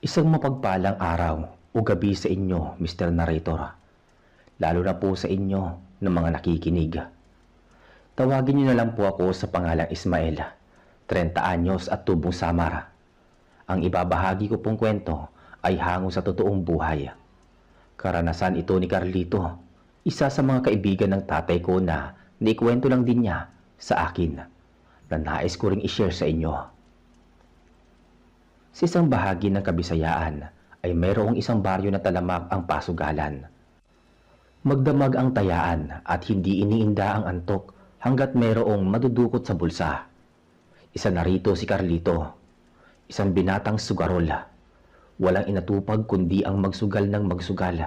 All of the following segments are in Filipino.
Isang mapagpalang araw o gabi sa inyo, Mr. Narrator. Lalo na po sa inyo ng mga nakikinig. Tawagin niyo na lang po ako sa pangalang Ismael, 30 anyos at tubong Samar. Ang ibabahagi ko pong kwento ay hango sa totoong buhay. Karanasan ito ni Carlito, isa sa mga kaibigan ng tatay ko na naikwento lang din niya sa akin na nais ko ring i-share sa inyo. Sa isang bahagi ng Kabisayaan ay mayroong isang baryo na talamak ang pasugalan. Magdamag ang tayaan at hindi iniinda ang antok hanggat mayroong madudukot sa bulsa. Isa na rito si Carlito, isang binatang sugarol. Walang inatupag kundi ang magsugal ng magsugal.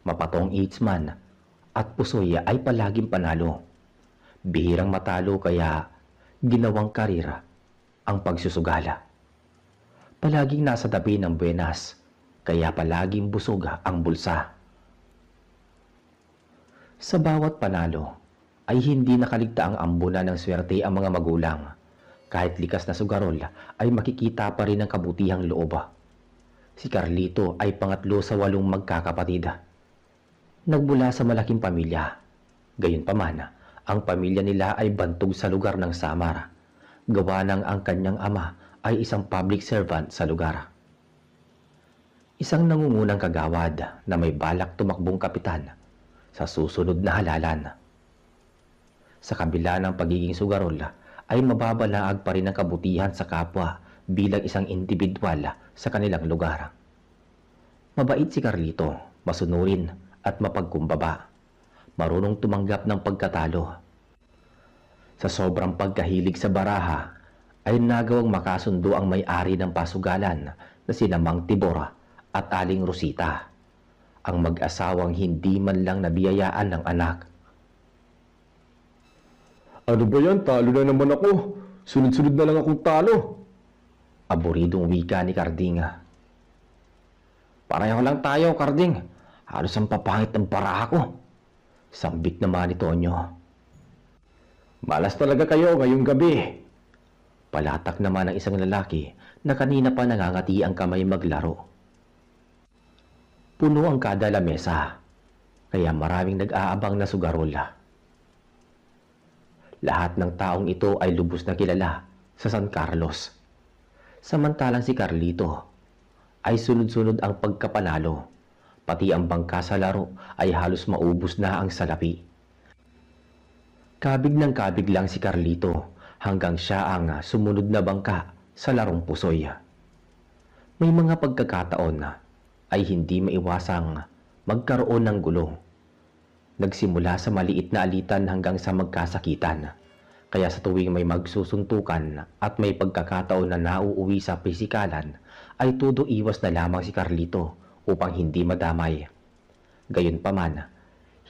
Mapatong eatsman at pusoy ay palaging panalo. Bihirang matalo kaya ginawang karira ang pagsusugala. Palaging nasa tabi ng buenas, kaya palaging busog ang bulsa. Sa bawat panalo, ay hindi nakaligta ang ambuna ng swerte ang mga magulang. Kahit likas na sugarol, ay makikita pa rin ang kabutihang loob. Si Carlito ay pangatlo sa 8 magkakapatid. Nagmula sa malaking pamilya. Gayunpaman, ang pamilya nila ay bantog sa lugar ng Samar. Gawa ng ang kanyang ama ay isang public servant sa lugar. Isang nangungunang kagawad na may balak tumakbong kapitan sa susunod na halalan. Sa kabila ng pagiging sugarol, ay mababalaag pa rin ang kabutihan sa kapwa bilang isang individual sa kanilang lugar. Mabait si Carlito, masunurin at mapagkumbaba. Marunong tumanggap ng pagkatalo. Sa sobrang pagkahilig sa baraha, ay nagawang makasundo ang may-ari ng pasugalan na sina Mang Tibor at Aling Rosita, ang mag-asawang hindi man lang nabiyayaan ng anak. Ano ba yan? Talo na naman ako. Sunod-sunod na lang akong talo. Aburidong wika ni Carding. Pareho lang tayo, Carding. Halos ang papangit ng baraha ko. Sambit naman ni Tonyo. Malas talaga kayo ngayong gabi. Palatak naman ng isang lalaki na kanina pa nangangati ang kamay maglaro. Puno ang kada lamesa, kaya maraming nag-aabang na sugarol. Lahat ng taong ito ay lubos na kilala sa San Carlos. Samantalang si Carlito ay sunod-sunod ang pagkapanalo. Pati ang bangka sa laro ay halos maubos na ang salapi. Kabig ng kabig lang si Carlito hanggang siya ang sumunod na bangka sa larong pusoy. May mga pagkakataon ay hindi maiwasang magkaroon ng gulo. Nagsimula sa maliit na alitan hanggang sa magkasakitan. Kaya sa tuwing may magsusuntukan at may pagkakataon na nauuwi sa pisikalan, ay todo iwas na lamang si Carlito upang hindi madamay. Gayunpaman,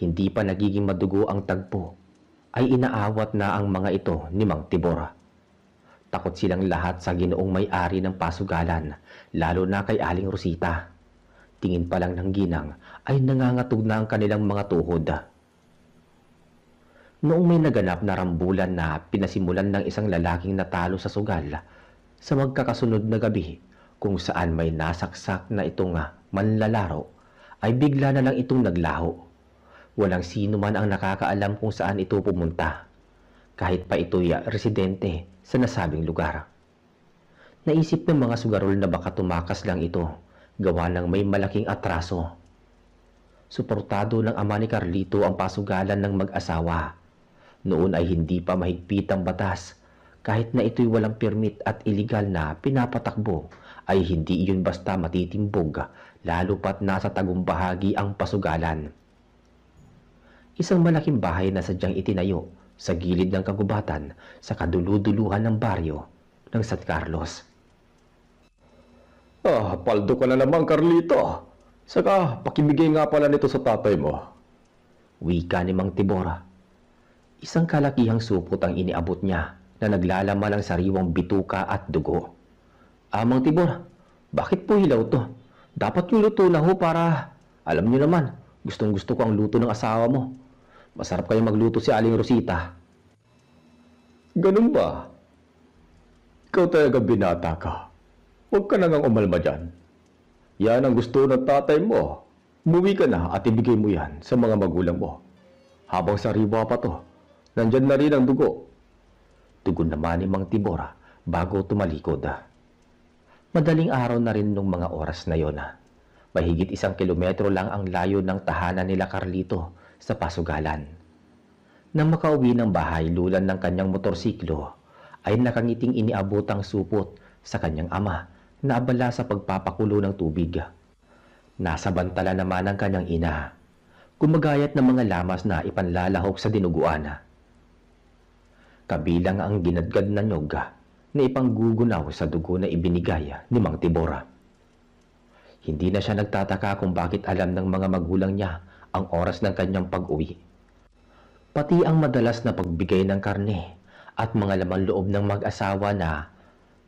hindi pa nagiging madugo ang tagpo, ay inaawat na ang mga ito ni Mang Tibor. Takot silang lahat sa ginoong may-ari ng pasugalan, lalo na kay Aling Rosita. Tingin pa lang ng ginang ay nangangatog na ang kanilang mga tuhod. Noong may naganap na rambulan na pinasimulan ng isang lalaking natalo sa sugal, sa magkakasunod na gabi kung saan may nasaksak na itong manlalaro, ay bigla na lang itong naglaho. Walang sino man ang nakakaalam kung saan ito pumunta, kahit pa ito'y residente sa nasabing lugar. Naisip ng mga sugarol na baka tumakas lang ito, gawa ng may malaking atraso. Suportado ng ama ni Carlito ang pasugalan ng mag-asawa. Noon ay hindi pa mahigpit ang batas, kahit na ito'y walang permit at iligal na pinapatakbo, ay hindi iyon basta matitimbog, lalo pat nasa tagumpahagi ang pasugalan. Isang malaking bahay na sadyang itinayo sa gilid ng kagubatan sa kaduluduluhan ng baryo ng San Carlos. Paldo ka na naman, Carlito. Saka, pakibigay nga pala nito sa tatay mo. Wika ni Mang Tibor. Isang kalakihang supot ang iniabot niya na naglalaman ng sariwang bituka at dugo. Mang Tibor, bakit po hilaw to? Dapat yung luto na ho para, alam niyo naman, gustong gusto ko ang luto ng asawa mo. Masarap kayo magluto si Aling Rosita. Ganun ba? Ikaw talaga binata ka. Huwag ka na ngang umalma dyan. Yan ang gusto ng tatay mo. Umuwi ka na at ibigay mo yan sa mga magulang mo. Habang sariwa pa to, nandyan na rin ang dugo. Tugon naman ni Mang Tibor bago tumalikod. Madaling araw na rin nung mga oras na yon. Mahigit 1 kilometro lang ang layo ng tahanan nila Carlito sa Pasugalan. Nang makauwi ng bahay lulan ng kanyang motorsiklo, ay nakangiting iniabotang supot sa kanyang ama na abala sa pagpapakulo ng tubig. Nasa bantala naman ang kanyang ina, gumagayat ng mga lamas na ipanlalahok sa dinuguan. Kabilang ang ginadgad na nyog na ipanggugunaw sa dugo na ibinigay ni Mang Tibor. Hindi na siya nagtataka kung bakit alam ng mga magulang niya ang oras ng kanyang pag-uwi. Pati ang madalas na pagbigay ng karne at mga laman loob ng mag-asawa na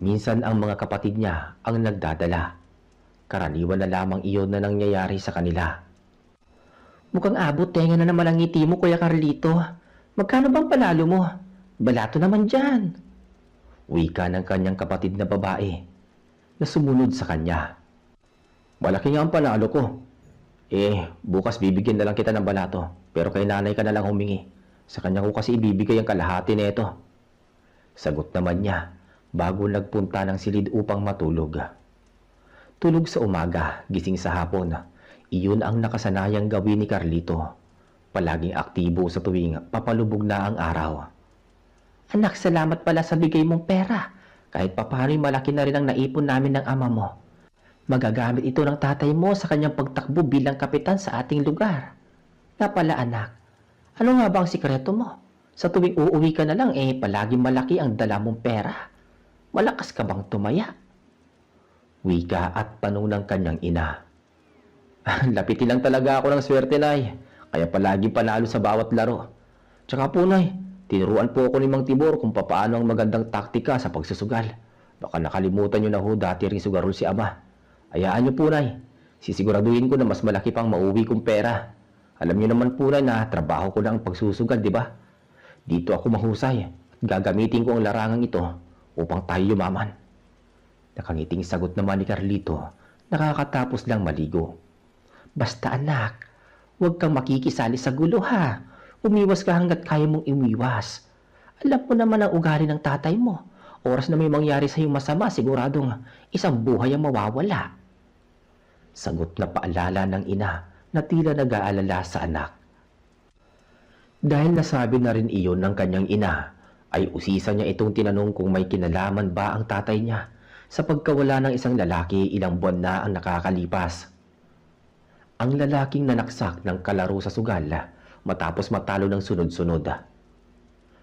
minsan ang mga kapatid niya ang nagdadala. Karaniwan na lamang iyon na nangyayari sa kanila. Mukhang abot tenga na naman ang ngiti mo, Kuya Carlito. Magkano bang panalo mo? Balato naman dyan. Wika ng kanyang kapatid na babae na sumunod sa kanya. Malaki nga ang panalo ko. Bukas bibigyan na lang kita ng balato. Pero kay nanay ka na lang humingi. Sa kanya ko kasi ibibigay ang kalahati nito. Sagot naman niya bago nagpunta ng silid upang matulog. Tulog sa umaga, gising sa hapon. Iyon ang nakasanayang gawin ni Carlito. Palaging aktibo sa tuwing papalubog na ang araw. Anak, salamat pala sa bigay mong pera. Kahit papano'y malaki na rin ang naipon namin ng ama mo. Magagamit ito ng tatay mo sa kanyang pagtakbo bilang kapitan sa ating lugar. Napala anak, ano nga ba ang sikreto mo? Sa tuwing uuwi ka na lang palaging malaki ang dala mong pera. Malakas ka bang tumaya? Wika at tanong ng kanyang ina. Lapitin lang talaga ako ng swerte, Nay. Kaya palagi panalo sa bawat laro. Tsaka po, Nay, tinuruan po ako ni Mang Tibor kung papaano ang magandang taktika sa pagsusugal. Baka nakalimutan nyo na ho dati ring sugarol si Ama. Hayaan nyo po, Nay. Sisiguraduhin ko na mas malaki pang mauwi kong pera. Alam nyo naman po, Nay, na trabaho ko na ang pagsusugal, di ba? Dito ako mahusay at gagamitin ko ang larangang ito upang tayo yumaman. Nakangiting sagot naman ni Carlito, nakakatapos lang maligo. Basta anak, huwag kang makikisali sa gulo ha. Umiwas ka hanggat kaya mong umiwas. Alam mo naman ang ugali ng tatay mo. Oras na may mangyari sa iyong masama, siguradong isang buhay ang mawawala. Sagot na paalala ng ina na tila nag-aalala sa anak. Dahil nasabi na rin iyon ng kanyang ina, ay usisa niya itong tinanong kung may kinalaman ba ang tatay niya sa pagkawala ng isang lalaki ilang buwan na ang nakakalipas. Ang lalaking nanaksak ng kalaro sa sugal matapos matalo ng sunod-sunod.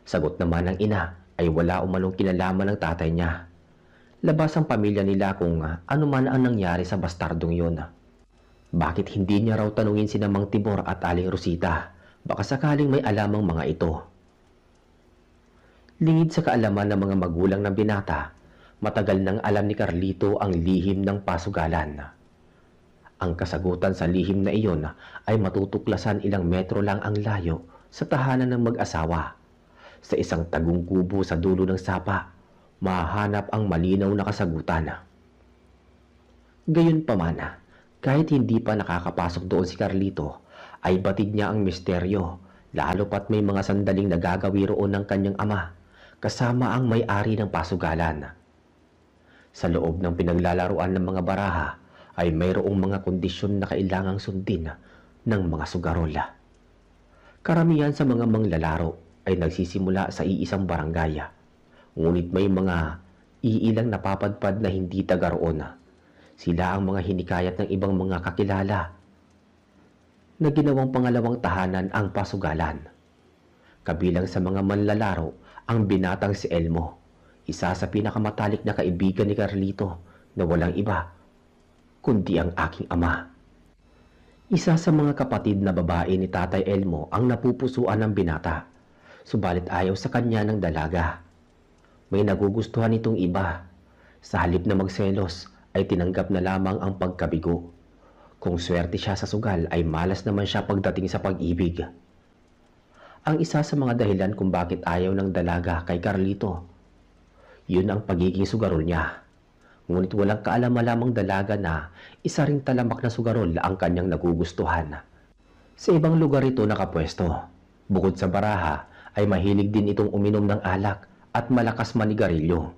Sagot naman ng ina ay wala umanong kinalaman ng tatay niya. Labas ang pamilya nila kung ano man ang nangyari sa bastardong yon. Bakit hindi niya raw tanungin sina Mang Tibor at Aling Rosita? Baka sakaling may alam ang mga ito. Lingid sa kaalaman ng mga magulang ng binata, matagal nang alam ni Carlito ang lihim ng pasugalan. Ang kasagutan sa lihim na iyon ay matutuklasan ilang metro lang ang layo sa tahanan ng mag-asawa. Sa isang tagong kubo sa dulo ng sapa, mahanap ang malinaw na kasagutan. Gayunpaman, kahit hindi pa nakakapasok doon si Carlito, ay batid niya ang misteryo, lalo pat may mga sandaling nagagawi roon ng kanyang ama, kasama ang may-ari ng pasugalan. Sa loob ng pinaglalaruan ng mga baraha, ay mayroong mga kondisyon na kailangang sundin ng mga sugarola. Karamihan sa mga manglalaro ay nagsisimula sa iisang barangay, ngunit may mga iilang napapadpad na hindi taga roon. Sila ang mga hinikayat ng ibang mga kakilala na ginawang pangalawang tahanan ang pasugalan. Kabilang sa mga manlalaro ang binatang si Elmo, isa sa pinakamatalik na kaibigan ni Carlito na walang iba kundi ang aking ama. Isa sa mga kapatid na babae ni Tatay Elmo ang napupusuan ng binata, subalit ayaw sa kanya ng dalaga. May nagugustuhan itong iba. Sa halip na magselos ay tinanggap na lamang ang pagkabigo. Kung swerte siya sa sugal ay malas naman siya pagdating sa pag-ibig. Ang isa sa mga dahilan kung bakit ayaw ng dalaga kay Carlito, yun ang pagiging sugarol niya. Ngunit walang kaalam-alamang dalaga na isa ring talamak na sugarol ang kanyang nagugustuhan. Sa ibang lugar ito nakapwesto. Bukod sa baraha, ay mahilig din itong uminom ng alak at malakas manigarilyo.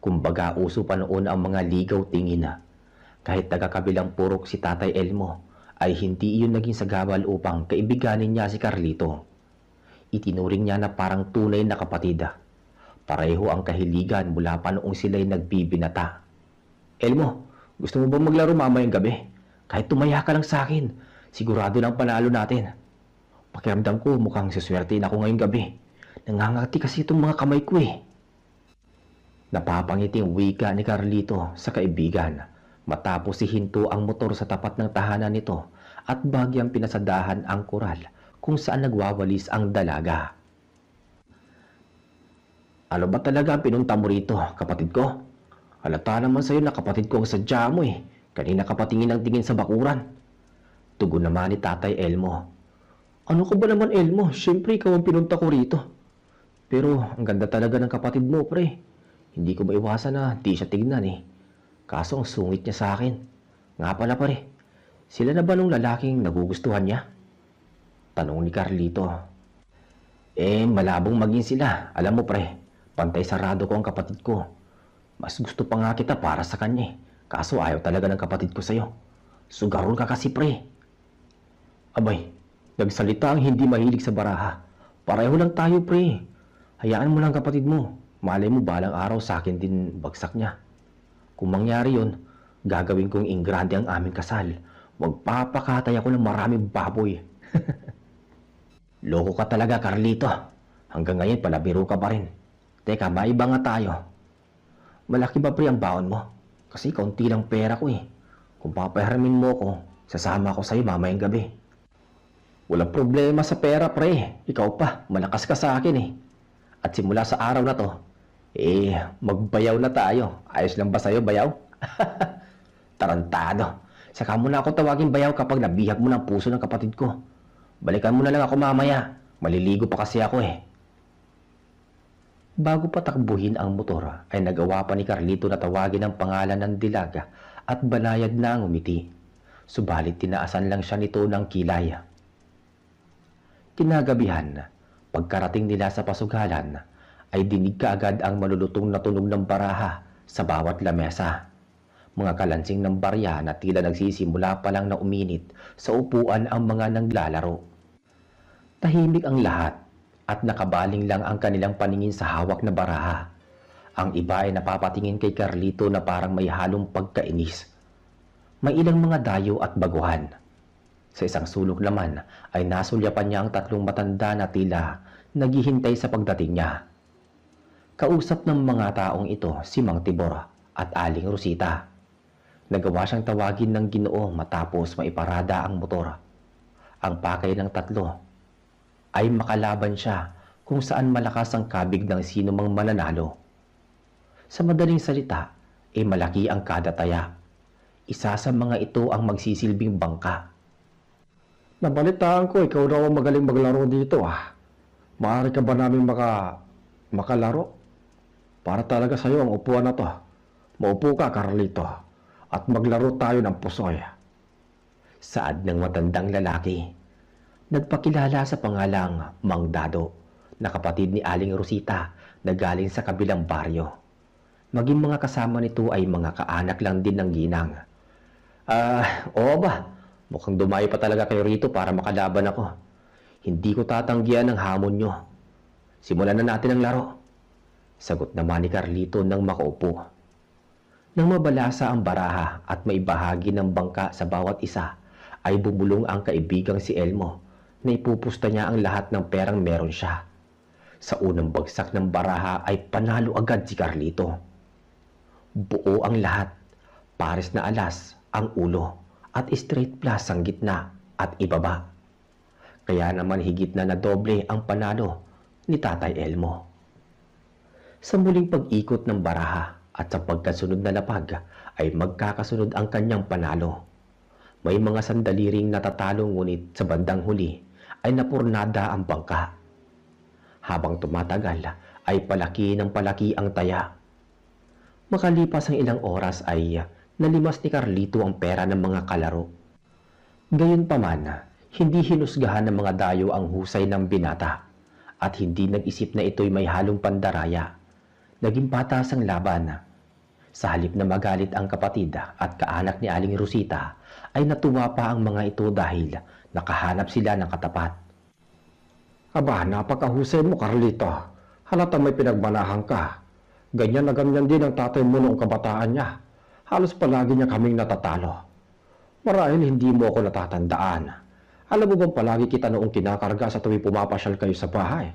Kumbaga uso pa noon ang mga ligaw tingin. Kahit taga-kabilang purok si Tatay Elmo, ay hindi iyon naging sagabal upang kaibiganin niya si Carlito. Itinuring niya na parang tunay na kapatid. Pareho ang kahiligan mula pa noong sila'y nagbibinata. Elmo, gusto mo ba maglaro mamayang gabi? Kahit tumaya ka lang sa akin, sigurado na ang panalo natin. Pakiramdam ko mukhang suswertein ako ngayong gabi. Nangangati kasi itong mga kamay ko eh. Napapangiting wika ni Carlito sa kaibigan matapos ihinto ang motor sa tapat ng tahanan nito at bagyang pinasadahan ang koral kung saan nagwawalis ang dalaga. Ano ba talaga ang pinunta mo rito, kapatid ko? Halata naman sa'yo na kapatid ko ang sadya mo eh. Kanina ka patingin ang tingin sa bakuran. Tugon naman ni Tatay Elmo. Ano ko ba naman, Elmo? Siyempre ikaw ang pinunta ko rito. Pero ang ganda talaga ng kapatid mo, pre. Hindi ko maiwasan na di siya tignan eh. Kaso ang sungit niya sa akin. Nga pala pare, sila na ba nung lalaking nagugustuhan niya? Tanong ni Carlito. Malabong maging sila. Alam mo pre, pantay sarado ko ang kapatid ko. Mas gusto pa nga kita para sa kanya eh. Kaso ayaw talaga ng kapatid ko sa'yo. Sugarol ka kasi pre. Abay, nagsalita ang hindi mahilig sa baraha. Pareho lang tayo pre. Hayaan mo lang kapatid mo. Malay mo balang araw sa akin din bagsak niya. Kung mangyari yon, gagawin kong ingrande ang aming kasal. Magpapakatay ako ng maraming baboy. Loko ka talaga, Carlito. Hanggang ngayon palabiro ka pa rin. Teka, maiba nga tayo. Malaki ba pre ang baon mo? Kasi kaunti lang pera ko eh. Kung papahiramin mo ko, sasama ko sa'yo mamayang gabi. Walang problema sa pera pre. Ikaw pa, malakas ka sa akin eh. At simula sa araw na to, magbayaw na tayo. Ayos lang ba sa'yo, bayaw? Tarantado. Saka mo na ako tawagin bayaw kapag nabihag mo ng puso ng kapatid ko. Balikan mo na lang ako mamaya. Maliligo pa kasi ako eh. Bago pa takbuhin ang motor, ay nagawa pa ni Carlito na tawagin ang pangalan ng dilaga at banayad na ang umiti. Subalit tinaasan lang siya nito ng kilay. Kinagabihan, pagkarating nila sa pasugalan, ay dinig kaagad ang malulutong na tunog ng baraha sa bawat lamesa. Mga kalansing ng barya na tila nagsisimula pa lang na uminit sa upuan ang mga naglalaro. Tahimik ang lahat at nakabaling lang ang kanilang paningin sa hawak na baraha. Ang iba ay napapatingin kay Carlito na parang may halong pagkainis. May ilang mga dayo at baguhan. Sa isang sulok naman ay nasulyapan niya ang tatlong matanda na tila naghihintay sa pagdating niya. Kausap ng mga taong ito si Mang Tibor at Aling Rosita. Nagawa siyang tawagin ng Ginoo matapos maiparada ang motor. Ang pakay ng tatlo ay makalaban siya kung saan malakas ang kabig ng sino mang mananalo. Sa madaling salita, malaki ang kada taya. Isa sa mga ito ang magsisilbing bangka. Nabalitaan ko, ikaw daw ang magaling maglaro dito ah. Maaari ka ba namin makalaro? Para talaga sa'yo ang upuan na to. Maupo ka, Carlito, at maglaro tayo ng pusoy. Saad ng matandang lalaki. Nagpakilala sa pangalang Mang Dado na kapatid ni Aling Rosita na galing sa kabilang baryo. Maging mga kasama nito ay mga kaanak lang din ng ginang. Oo ba? Mukhang dumayo pa talaga kayo rito para makalaban ako. Hindi ko tatanggihan ang hamon nyo. Simulan na natin ang laro. Sagot naman ni Carlito nang makaupo. Nang mabalasa ang baraha at may bahagi ng bangka sa bawat isa, ay bumulong ang kaibigang si Elmo na ipupusta niya ang lahat ng perang meron siya. Sa unang bagsak ng baraha ay panalo agad si Carlito. Buo ang lahat, pares na alas ang ulo at straight plus ang gitna at ibaba. Kaya naman higit na nadoble ang panalo ni Tatay Elmo. Sa muling pag-ikot ng baraha at sa pagkasunod na lapag ay magkakasunod ang kanyang panalo. May mga sandali ring natatalo ngunit sa bandang huli ay napurnada ang bangka. Habang tumatagal ay palaki ng palaki ang taya. Makalipas ang ilang oras ay nalimas ni Carlito ang pera ng mga kalaro. Gayunpaman, hindi hinusgahan ng mga dayo ang husay ng binata at hindi nag-isip na ito'y may halong pandaraya. Naging patas ang laban. Sa halip na magalit ang kapatid at kaanak ni Aling Rosita, ay natuwa pa ang mga ito dahil nakahanap sila ng katapat. Aba, napakahusay mo, Carlito. Halata may pinagmanahan ka. Ganyan na ganyan din ang tatay mo noong kabataan niya. Halos palagi niya kaming natatalo. Marahil hindi mo ako natatandaan. Alam mo bang palagi kita noong kinakarga sa tuwing pumapasyal kayo sa bahay?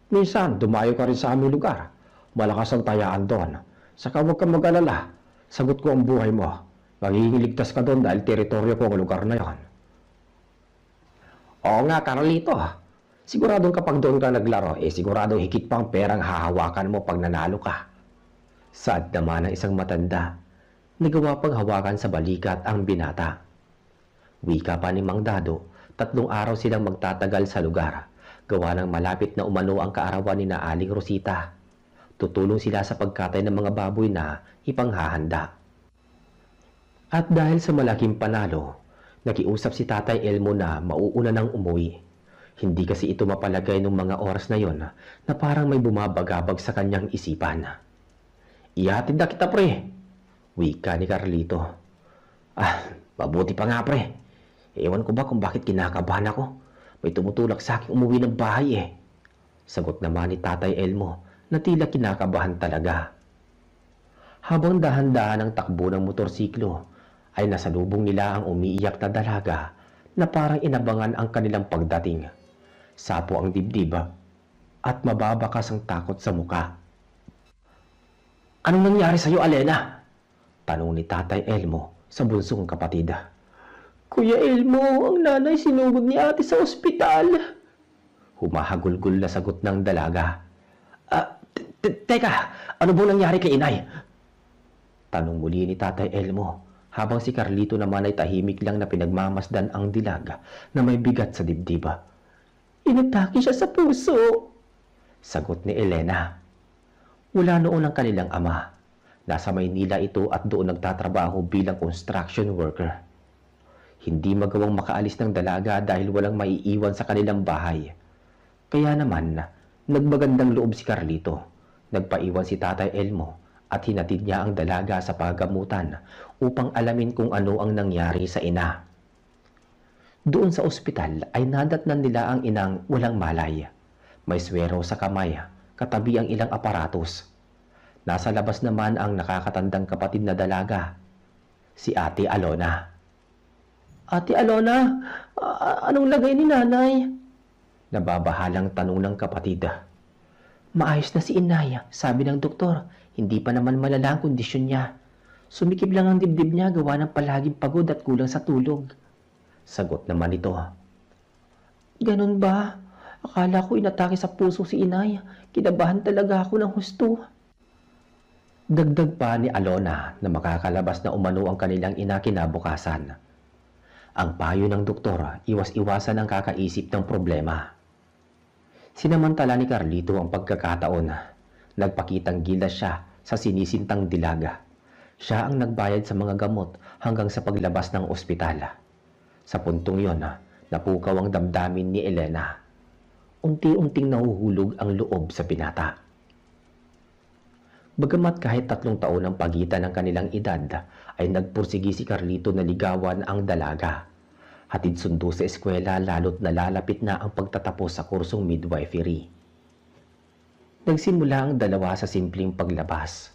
Minsan, dumayo ka rin sa aming lugar. Malakas ang tayaan doon. Saka huwag kang mag-alala. Sagot ko ang buhay mo. Magiging ligtas ka doon dahil teritoryo ko ang lugar na yon. Oo nga, Carlito. Siguradong kapag doon ka naglaro, siguradong higit pang perang hahawakan mo pag nanalo ka. Sad naman ng isang matanda. Nagawa pang hawakan sa balikat ang binata. Wika pa ni Mang Dado, 3 araw silang magtatagal sa lugar. Gawa ng malapit na umano ang kaarawan ni na Aling Rosita. Tutulong sila sa pagkatay ng mga baboy na ipanghahanda. At dahil sa malaking panalo, nakiusap si Tatay Elmo na mauuna nang umuwi. Hindi kasi ito mapalagay nung mga oras na yon na parang may bumabagabag sa kanyang isipan. Ihatid na kita, pre. Wika ni Carlito. Mabuti pa nga, pre. Ewan ko ba kung bakit kinakabahan ako. May tumutulak sa akin umuwi ng bahay Sagot naman ni Tatay Elmo na tila kinakabahan talaga. Habang dahan-dahan ang takbo ng motorsiklo, ay nasalubong nila ang umiiyak na dalaga na parang inabangan ang kanilang pagdating. Sapo ang dibdib at mababakas ang takot sa muka. Anong nangyari sa'yo, Alena? Tanong ni Tatay Elmo sa bunsong kapatid. Kuya Elmo, ang nanay sinugod ni ate sa ospital. Humahagulgol na sagot ng dalaga. Teka, ano bang nangyari kay inay? Tanong muli ni Tatay Elmo habang si Carlito naman ay tahimik lang na pinagmamasdan ang dilaga na may bigat sa dibdib. Inatake siya sa puso. Sagot ni Elena. Wala noon ang kanilang ama. Nasa Maynila ito at doon nagtatrabaho bilang construction worker. Hindi magawang makaalis ng dalaga dahil walang maiiwan sa kanilang bahay. Kaya naman, nagmagandang loob si Carlito. Nagpaiwan si Tatay Elmo at hinatid niya ang dalaga sa pagamutan upang alamin kung ano ang nangyari sa ina. Doon sa ospital ay nadatnan nila ang inang walang malay. May swero sa kamay, katabi ang ilang aparatos. Nasa labas naman ang nakakatandang kapatid na dalaga, si Ate Alona. Ate Alona, anong lagay ni nanay? Nababahalang tanong ng kapatid. Maayos na si inay, sabi ng doktor. Hindi pa naman malala ang kondisyon niya. Sumikip lang ang dibdib niya gawa ng palaging pagod at kulang sa tulog. Sagot naman ito. Ganun ba? Akala ko inatake sa puso si inay. Kinabahan talaga ako ng husto. Dagdag pa ni Alona na makakalabas na umano ang kanilang ina kinabukasan. Ang payo ng doktor, iwas-iwasan ang kakaisip ng problema. Sinamantala ni Carlito ang pagkakataon. Nagpakitang gilas siya sa sinisintang dilaga. Siya ang nagbayad sa mga gamot hanggang sa paglabas ng ospital. Sa puntong yon, napukaw ang damdamin ni Elena. Unti-unting nahuhulog ang loob sa binata. Bagamat kahit 3 taon ang pagitan ng kanilang edad, ay nagpursigi si Carlito na ligawan ang dalaga. Hatid sundo sa eskwela lalo't nalalapit na ang pagtatapos sa kursong midwifery. Nagsimula ang dalawa sa simpleng paglabas,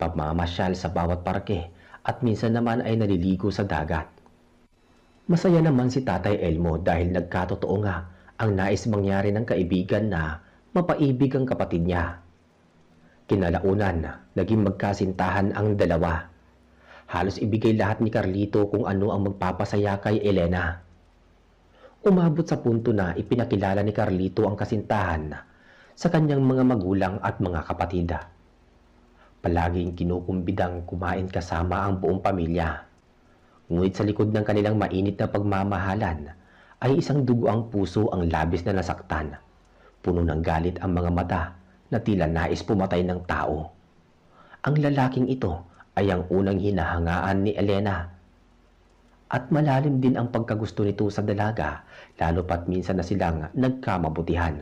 pamamasyal sa bawat parke at minsan naman ay naliligo sa dagat. Masaya naman si Tatay Elmo dahil nagkatotoo nga ang nais mangyari ng kaibigan na mapaibig ang kapatid niya. Kinalaunan, naging magkasintahan ang dalawa. Halos ibigay lahat ni Carlito kung ano ang magpapasaya kay Elena. Umabot sa punto na ipinakilala ni Carlito ang kasintahan sa kanyang mga magulang at mga kapatid. Palaging kinukumbidang kumain kasama ang buong pamilya. Ngunit sa likod ng kanilang mainit na pagmamahalan ay isang dugoang puso ang labis na nasaktan. Puno ng galit ang mga mata na tila nais pumatay ng tao. Ang lalaking ito ay ang unang hinahangaan ni Elena. At malalim din ang pagkagusto nito sa dalaga, lalo pat minsan na silang nagkamabutihan.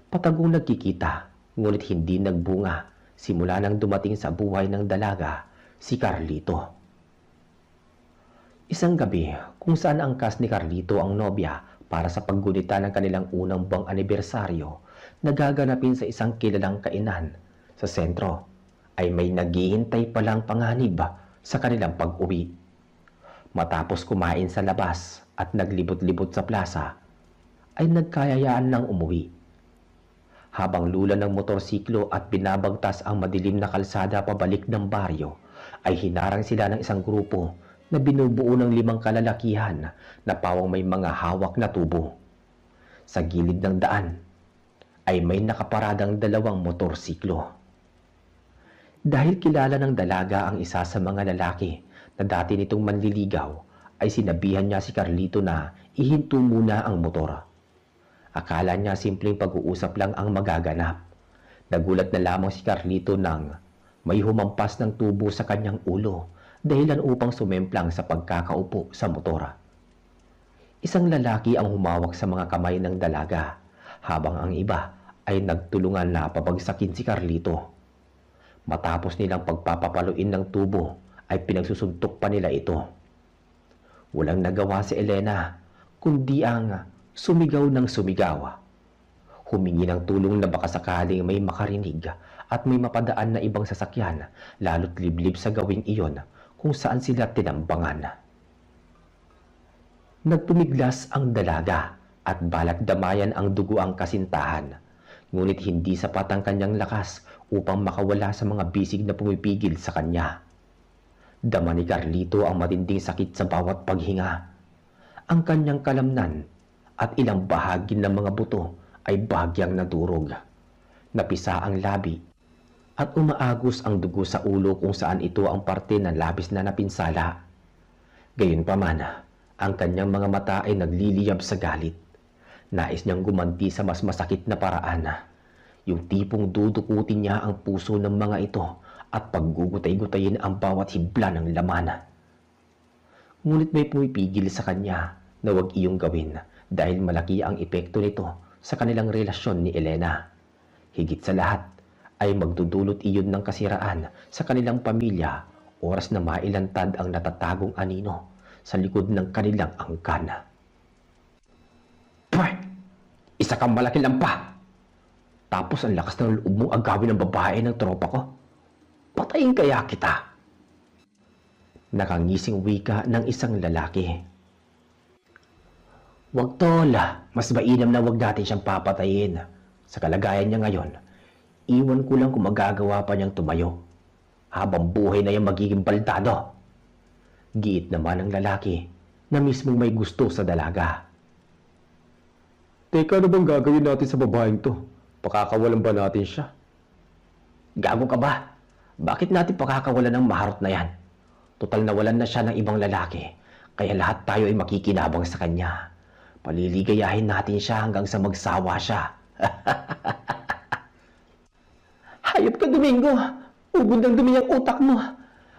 Patagong nagkikita, ngunit hindi nagbunga simula nang dumating sa buhay ng dalaga si Carlito. Isang gabi kung saan angkas ni Carlito ang nobya para sa paggunita ng kanilang unang buwang anibersaryo na gaganapin sa isang kilalang kainan sa sentro, ay may naghihintay palang panganib sa kanilang pag-uwi. Matapos kumain sa labas at naglibot-libot sa plaza, ay nagkayayaan ng umuwi. Habang lula ng motorsiklo at binabagtas ang madilim na kalsada pabalik ng baryo, ay hinarang sila ng isang grupo na binubuo ng 5 kalalakihan na pawang may mga hawak na tubo. Sa gilid ng daan ay may nakaparadang 2 motorsiklo. Dahil kilala ng dalaga ang isa sa mga lalaki na dati nitong manliligaw, ay sinabihan niya si Carlito na ihinto muna ang motor. Akala niya simpleng pag-uusap lang ang magaganap. Nagulat na lamang si Carlito nang may humampas ng tubo sa kanyang ulo, dahilan upang sumemplang sa pagkakaupo sa motor. Isang lalaki ang humawak sa mga kamay ng dalaga, habang ang iba ay nagtulungan na pabagsakin si Carlito. Matapos nilang pagpapapaluin ng tubo, ay pinagsusuntok pa nila ito. Walang nagawa si Elena, kundi ang sumigaw ng sumigaw. Humingi ng tulong na baka sakaling may makarinig at may mapadaan na ibang sasakyan, lalo't liblib sa gawing iyon kung saan sila tinambangan. Nagpumiglas ang dalaga at balak damayan ang dugo ang kasintahan, ngunit hindi sapat ang kanyang lakas upang makawala sa mga bisig na pumipigil sa kanya. Dama ni Carlito ang matinding sakit sa bawat paghinga. Ang kanyang kalamnan at ilang bahagi ng mga buto ay bahagyang nadurog. Napisa ang labi at umaagos ang dugo sa ulo kung saan ito ang parte ng labis na napinsala. Gayunpaman, ang kanyang mga mata ay nagliliyab sa galit. Nais niyang gumanti sa mas masakit na paraan. Yung tipong dudukutin niya ang puso ng mga ito at paggugutay-gutayin ang bawat hibla ng laman. Ngunit may pumipigil sa kanya na huwag iyong gawin dahil malaki ang epekto nito sa kanilang relasyon ni Elena. Higit sa lahat ay magdudulot iyon ng kasiraan sa kanilang pamilya oras na mailantad ang natatagong anino sa likod ng kanilang angkan. Pweh! Isa kang malaki lampa! Tapos ang lakas ng loob mong agawin ng babae ng tropa ko? Patayin kaya kita? Nakangising wika ng isang lalaki. Wag tol, mas mainam na wag natin siyang papatayin. Sa kalagayan niya ngayon, iwan ko lang kung magagawa pa niyang tumayo. Habang buhay na yung magiging baldado. Giit naman ng lalaki na mismong may gusto sa dalaga. Teka, ano bang gagawin natin sa babaeng to? Pakakawalan ba natin siya? Gago ka ba? Bakit natin pakakawalan ng maharot na yan? Total nawalan na siya ng ibang lalaki, kaya lahat tayo ay makikinabang sa kanya. Paliligayahin natin siya hanggang sa magsawa siya. Hayop ka, Domingo! Ubod ng dumi ang utak mo.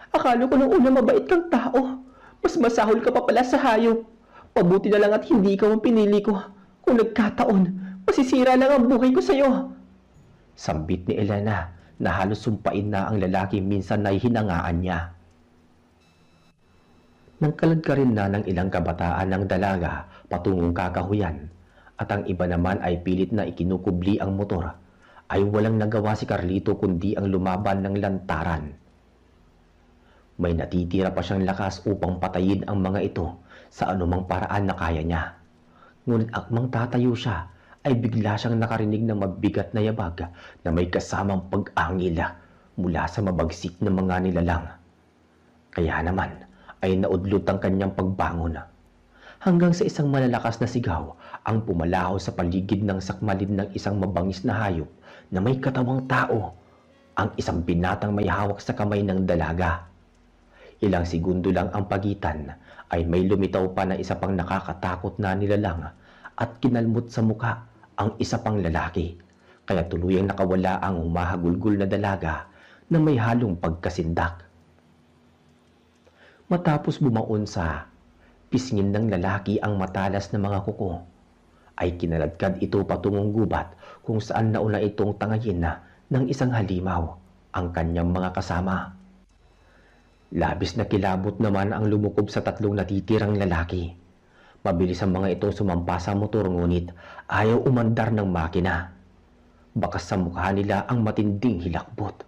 Akala ko nung una mabait kang tao. Mas masahol ka pa pala sa hayop. Pabuti na lang at hindi ikaw ang pinili ko. Kung nagkataon, masisira lang ang buhay ko sa'yo. Sambit ni Elena na halos sumpain na ang lalaki minsan na hinangaan niya. Nangkalad ka rin na ng ilang kabataan ng dalaga patungong kakahuyan at ang iba naman ay pilit na ikinukubli ang motor, ay walang nagawa si Carlito kundi ang lumaban ng lantaran. May natitira pa siyang lakas upang patayin ang mga ito sa anumang paraan na kaya niya. Ngunit akmang tatayo siya, ay bigla siyang nakarinig ng mabigat na yabag na may kasamang pag-angil mula sa mabagsik ng mga nilalang. Kaya naman ay naudlot ang kanyang pagbangon. Hanggang sa isang malalakas na sigaw ang pumalaho sa paligid ng sakmalid ng isang mabangis na hayop na may katawang tao, ang isang binatang may hawak sa kamay ng dalaga. Ilang segundo lang ang pagitan ay may lumitaw pa na isa pang nakakatakot na nilalang at kinalmot sa muka ang isa pang lalaki, kaya tuluyang nakawala ang humahagulgul na dalaga na may halong pagkasindak. Matapos bumaon sa pisngin ng lalaki ang matalas na mga kuko, ay kinaladkad ito patungong gubat kung saan nauna itong tangayin na ng isang halimaw ang kanyang mga kasama. Labis na kilabot naman ang lumukob sa tatlong natitirang lalaki. Mabilis ang mga itong sumampa sa motor ngunit ayaw umandar ng makina. Bakas sa mukha nila ang matinding hilakbot.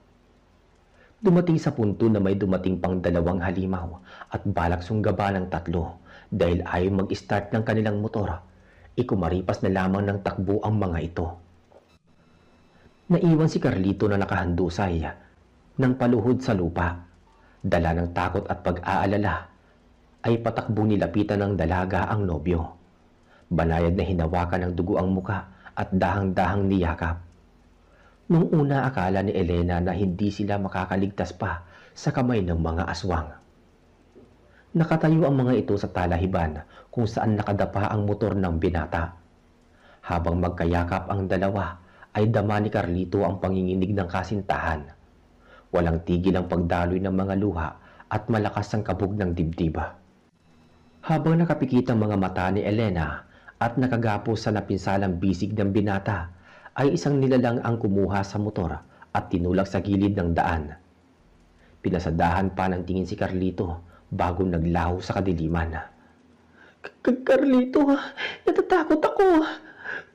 Dumating sa punto na may dumating pang dalawang halimaw at balak sunggaban ng tatlo dahil ayaw mag-start ng kanilang motor. Ikumaripas na lamang ng takbo ang mga ito. Naiwan si Carlito na nakahandusay ng paluhod sa lupa. Dala ng takot at pag-aalala ay patakbong nilapitan ng dalaga ang nobyo. Banayad na hinawakan ng dugo ang muka at dahang-dahang niyakap. Nung una akala ni Elena na hindi sila makakaligtas pa sa kamay ng mga aswang. Nakatayo ang mga ito sa talahiban kung saan nakadapa ang motor ng binata. Habang magkayakap ang dalawa ay dama ni Carlito ang panginginig ng kasintahan. Walang tigil ang pagdaloy ng mga luha at malakas ang kabog ng dibdiba. Habang nakapikit ang mga mata ni Elena at nakagapos sa napinsalang bisig ng binata, ay isang nilalang ang kumuha sa motor at tinulak sa gilid ng daan. Pinasadahan pa ng tingin si Carlito bago naglaho sa kadiliman. Carlito, natatakot ako.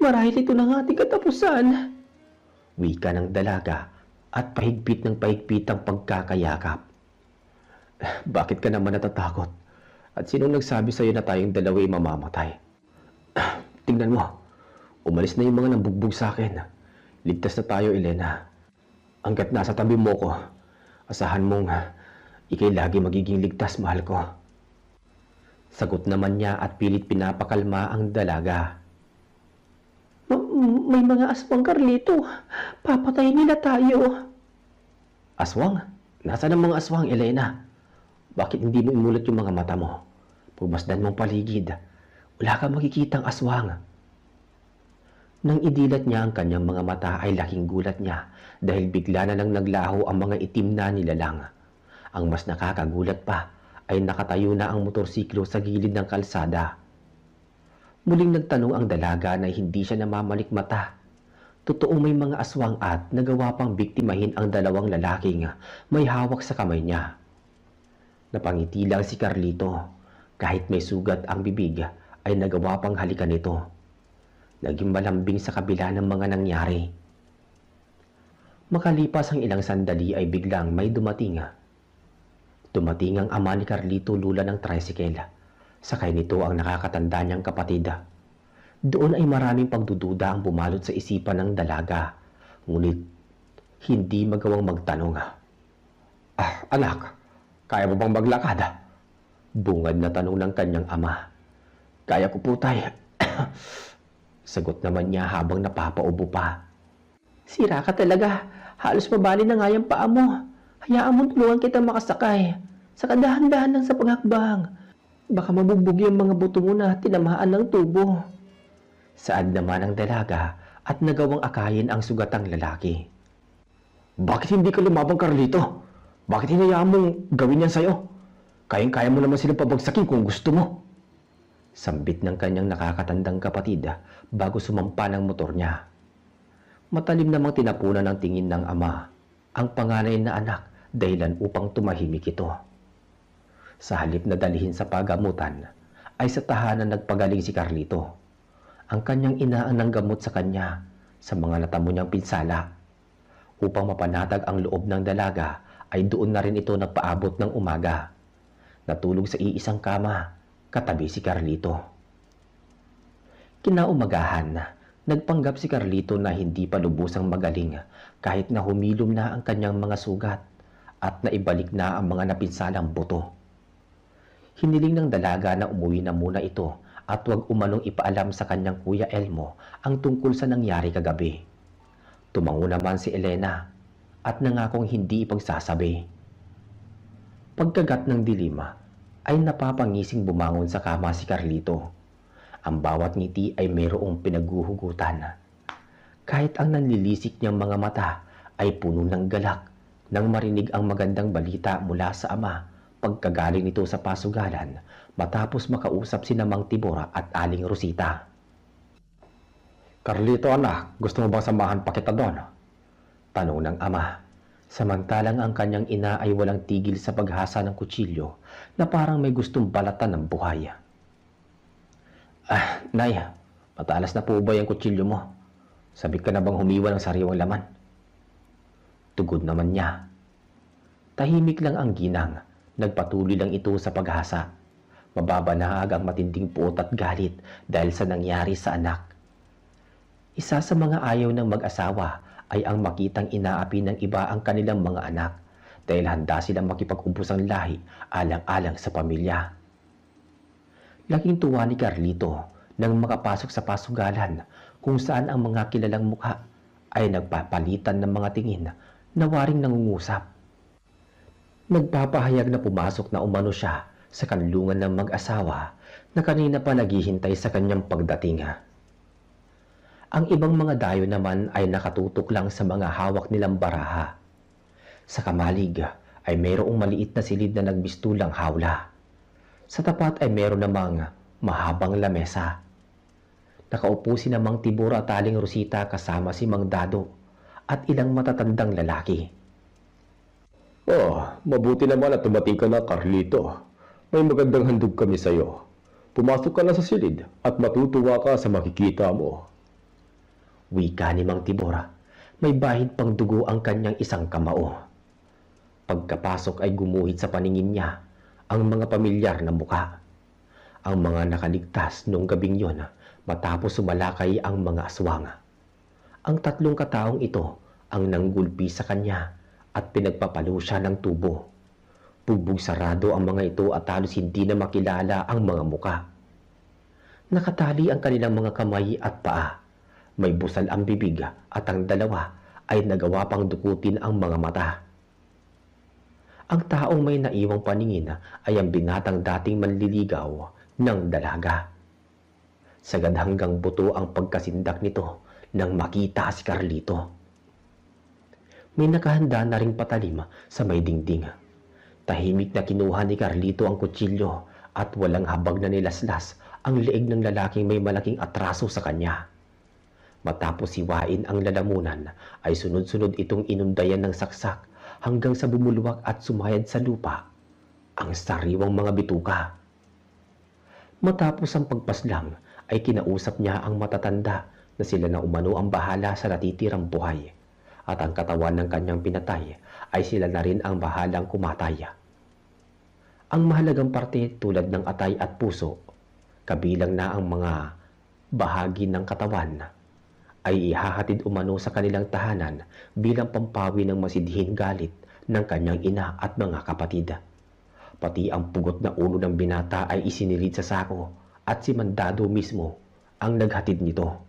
Marahil ito ng ating katapusan. Wika ng dalaga at pahigpit ng pahigpit ang pagkakayakap. Bakit ka naman natatakot? At sinong nagsabi sa'yo na tayong dalawa ay mamamatay? Tingnan mo, umalis na yung mga nambugbog sa akin. Ligtas na tayo, Elena. Hanggat nasa tabi mo ko, asahan mong ikay lagi magiging ligtas, mahal ko. Sagot naman niya at pilit pinapakalma ang dalaga. May mga aswang, Carlito. Papatayin nila tayo. Aswang? Nasaan ang mga aswang, Elena? Bakit hindi mo imulat yung mga mata mo? Pagmasdan mong paligid, wala kang makikitang aswang. Nang idilat niya ang kanyang mga mata ay laking gulat niya dahil bigla na lang naglaho ang mga itim na nilalang. Ang mas nakakagulat pa ay nakatayo na ang motorsiklo sa gilid ng kalsada. Muling nagtanong ang dalaga na hindi siya namamalikmata. Totoong may mga aswang at nagawa pang biktimahin ang dalawang lalaking may hawak sa kamay niya. Napangiti lang si Carlito. Kahit may sugat ang bibig ay nagawa pang halikan nito. Naging malambing sa kabila ng mga nangyari. Makalipas ang ilang sandali ay biglang may dumating. Dumating ang ama ni Carlito lula ng tricycle. Sakay nito ang nakakatanda niyang kapatid. Doon ay maraming pagdududa ang bumalot sa isipan ng dalaga. Ngunit hindi magawang magtanong. Anak, kaya mo bang maglakad? Bungad na tanong ng kanyang ama. Kaya ko po, tay. Sagot naman niya habang napapaubo pa. Sira ka talaga. Halos mabali na nga yung paa mo. Hayaan mo tulungan kita makasakay. Saka dahan-dahan lang sa paghakbang. Baka mabubugi ang mga buto mo na tinamaan ng tubo. Saad naman ang dalaga at nagawang akayin ang sugatang lalaki. Bakit hindi ka lumabang, Carlito? Bakit hinayaan mong gawin yan sa'yo? Kayang-kaya mo naman silang pabagsakin kung gusto mo. Sambit ng kanyang nakakatandang kapatid bago sumampa ng motor niya. Matalim namang tinapunan ng tingin ng ama ang panganay na anak dahilan upang tumahimik ito. Sa halip na dalhin sa pagamutan, ay sa tahanan nagpagaling si Carlito. Ang kanyang ina ang nanggamot sa kanya sa mga natamo niyang pinsala. Upang mapanatag ang loob ng dalaga, ay doon na rin ito nagpaabot ng umaga. Natulog sa iisang kama, katabi si Carlito. Kinaumagahan, nagpanggap si Carlito na hindi pa lubusang magaling kahit na humilom na ang kanyang mga sugat at naibalik na ang mga napinsalang buto. Hiniling ng dalaga na umuwi na muna ito at huwag umanong ipaalam sa kanyang kuya Elmo ang tungkol sa nangyari kagabi. Tumango naman si Elena at nangakong hindi ipagsasabi. Pagkagat ng dilima, ay napapangising bumangon sa kama si Carlito. Ang bawat ngiti ay mayroong pinaghuhugutan. Kahit ang nanlilisik niyang mga mata ay puno ng galak Nang marinig ang magandang balita mula sa ama, pagkagaling nito sa pasugalan, matapos makausap si Mang Tibor at Aling Rosita. Carlito anak, gusto mo bang samahan pa kita doon? Tanong ng ama, samantalang ang kanyang ina ay walang tigil sa paghasa ng kutsilyo na parang may gustong balatan ng buhay. Nay, matalas na po ba yung kutsilyo mo? Sabik ka na bang humiwa ng sariwang laman? Tugod naman niya. Tahimik lang ang ginang, nagpatuloy lang ito sa paghasa. Mababanahag ang matinding puot at galit dahil sa nangyari sa anak. Isa sa mga ayaw ng mag-asawa ay ang makitang inaapi ng iba ang kanilang mga anak dahil handa silang makipag-ubos ang lahi alang-alang sa pamilya. Laking tuwa ni Carlito nang makapasok sa pasugalan kung saan ang mga kilalang mukha ay nagpapalitan ng mga tingin na waring nangungusap. Nagpapahayag na pumasok na umano siya sa kanlungan ng mag-asawa na kanina pa naghihintay sa kanyang pagdating. Ang ibang mga dayo naman ay nakatutok lang sa mga hawak nilang baraha. Sa kamalig ay mayroong maliit na silid na nagbistulang hawla. Sa tapat ay mayroon namang mahabang lamesa. Nakaupo si Mang Tibor at Aling Rosita kasama si Mang Dado at ilang matatandang lalaki. Mabuti naman at tumating ka na, Carlito. May magandang handog kami sa'yo. Pumasok ka na sa silid at matutuwa ka sa makikita mo. Wika ni Mang Tibor, may bahid pang dugo ang kanyang isang kamao. Pagkapasok ay gumuhit sa paningin niya ang mga pamilyar na muka. Ang mga nakaligtas noong gabing yon matapos sumalakay ang mga aswang. Ang tatlong kataong ito ang nanggulpi sa kanya at pinagpapalo siya ng tubo. Bugbog sarado ang mga ito at halos hindi na makilala ang mga muka. Nakatali ang kanilang mga kamay at paa. May busal ang bibig at ang dalawa ay nagawa pang dukutin ang mga mata. Ang taong may naiwang paningin ay ang binatang dating manliligaw ng dalaga. Sagad hanggang buto ang pagkasindak nito nang makita si Carlito. May nakahanda na ring patalim sa may dingding. Tahimik na kinuha ni Carlito ang kutsilyo at walang habag na nilaslas ang leeg ng lalaking may malaking atraso sa kanya. Matapos siwain ang lalamunan ay sunod-sunod itong inundayan ng saksak hanggang sa bumulwak at sumayad sa lupa ang sariwang mga bituka. Matapos ang pagpaslang ay kinausap niya ang matatanda na sila na umano ang bahala sa natitirang buhay at ang katawan ng kanyang pinatay ay sila na rin ang bahalang kumatay. Ang mahalagang parte tulad ng atay at puso, kabilang na ang mga bahagi ng katawan, ay ihahatid umano sa kanilang tahanan bilang pampawi ng masidhing galit ng kanyang ina at mga kapatid. Pati ang pugot na ulo ng binata ay isinilid sa sako at si Mandado mismo ang naghatid nito.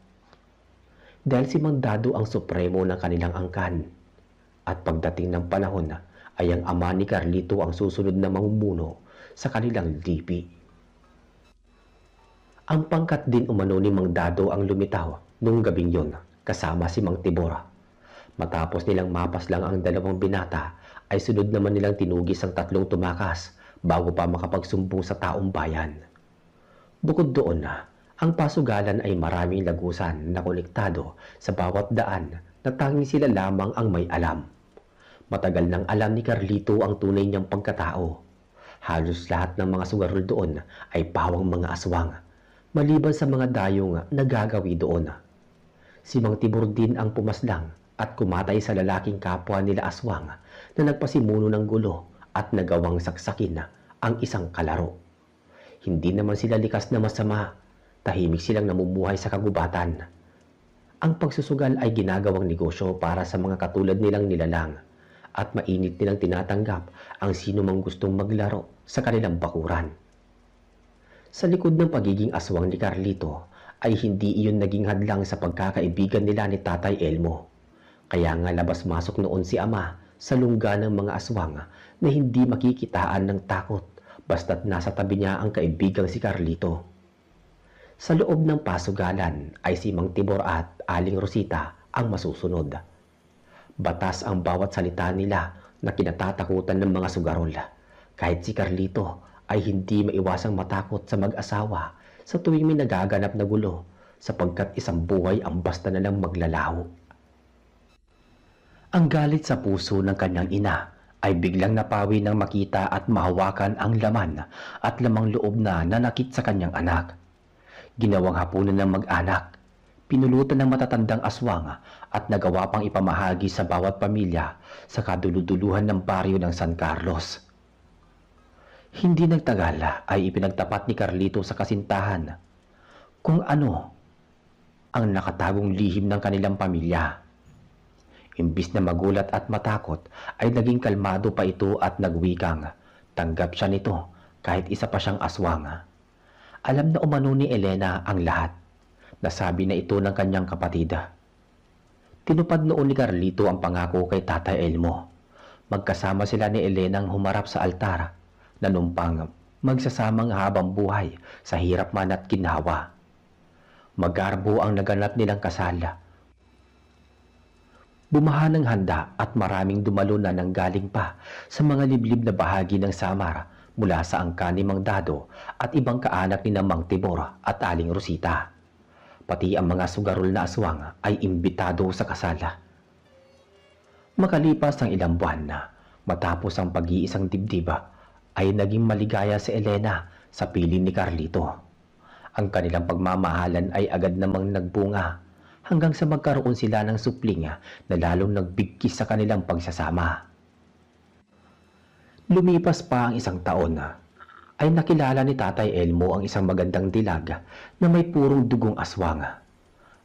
Dahil si Mandado ang supremo ng kanilang angkan at pagdating ng panahon ay ang ama ni Carlito ang susunod na mamumuno sa kanilang lipi. Ang pangkat din umano ni Mandado ang lumitaw noong gabing yon kasama si Mang Tibor. Matapos nilang mapaslang ang dalawang binata ay sunod naman nilang tinugis ang tatlong tumakas bago pa makapagsumbong sa taong bayan. Bukod doon, ang pasugalan ay maraming lagusan na konektado sa bawat daan na tanging sila lamang ang may alam. Matagal nang alam ni Carlito ang tunay niyang pagkatao. Halos lahat ng mga sugarol doon ay pawang mga aswang, maliban sa mga dayong nagagawi doon. Si Mang Tibor din ang pumaslang at kumatay sa lalaking kapwa nila aswang na nagpasimuno ng gulo at nagawang saksakin ang isang kalaro. Hindi naman sila likas na masama, tahimik silang namumuhay sa kagubatan. Ang pagsusugal ay ginagawang negosyo para sa mga katulad nilang nilalang at mainit nilang tinatanggap ang sino mang gustong maglaro sa kanilang bakuran. Sa likod ng pagiging aswang ni Carlito ay hindi iyon naging hadlang sa pagkakaibigan nila ni Tatay Elmo. Kaya nga labas-masok noon si Ama sa lungga ng mga aswang na hindi makikitaan ng takot basta't nasa tabi niya ang kaibigang si Carlito. Sa loob ng pasugalan ay si Mang Tibor at Aling Rosita ang masusunod. Batas ang bawat salita nila na kinatatakutan ng mga sugarol. Kahit si Carlito ay hindi maiwasang matakot sa mag-asawa sa tuwing may nagaganap na gulo sapagkat isang buhay ang basta na lang maglalaho. Ang galit sa puso ng kanyang ina ay biglang napawi nang makita at mahawakan ang laman at lamang loob na nanakit sa kanyang anak. Ginawang hapunan ng mag-anak, pinulutan ng matatandang aswang at nagawa pang ipamahagi sa bawat pamilya sa kaduluduluhan ng baryo ng San Carlos. Hindi nagtagal ay ipinagtapat ni Carlito sa kasintahan kung ano ang nakatagong lihim ng kanilang pamilya. Imbis na magulat at matakot ay naging kalmado pa ito at nagwikang tanggap siya nito kahit isa pa siyang aswang. Alam na umano ni Elena ang lahat. Nasabi na ito ng kanyang kapatid. Tinupad noon ni Carlito ang pangako kay Tatay Elmo. Magkasama sila ni Elenang humarap sa altar, nanumpang magsasamang habang buhay sa hirap man at ginhawa. Magarbo ang naganap nilang kasal. Bumaha ng handa at maraming dumalo na nanggaling pa sa mga liblib na bahagi ng Samar mula sa angkan ni Mang Dado at ibang kaanak ni Mang Tibor at Aling Rosita. Pati ang mga sugarol na aswang ay imbitado sa kasal. Makalipas ng ilang buwan na matapos ang pag-iisang dibdib ay naging maligaya si Elena sa piling ni Carlito. Ang kanilang pagmamahalan ay agad namang nagbunga hanggang sa magkaroon sila ng supling na lalong nagbigkis sa kanilang pagsasama. Lumipas pa ang isang taon ay nakilala ni Tatay Elmo ang isang magandang dilag na may purong dugong aswang.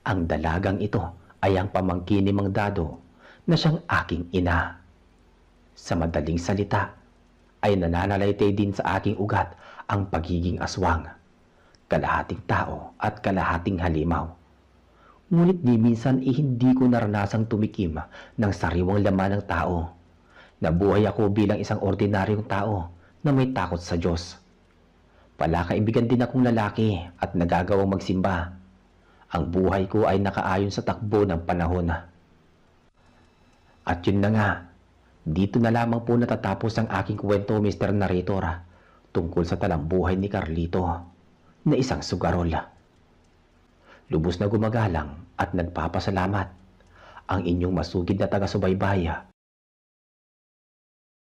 Ang dalagang ito ay ang pamangkin ni Mang Dado na siyang aking ina. Sa madaling salita ay nananalaytay din sa aking ugat ang pagiging aswang, kalahating tao at kalahating halimaw. Ngunit di minsan hindi ko naranasang tumikim ng sariwang laman ng tao. Nabuhay ako bilang isang ordinaryong tao na may takot sa Diyos. Palakaibigan din akong lalaki at nagagawang magsimba. Ang buhay ko ay nakaayon sa takbo ng panahon. At yun na nga, dito na lamang po natatapos ang aking kwento, Mr. Narrator, tungkol sa talambuhay ni Carlito na isang sugarol. Lubos na gumagalang at nagpapasalamat ang inyong masugid na taga-subaybay,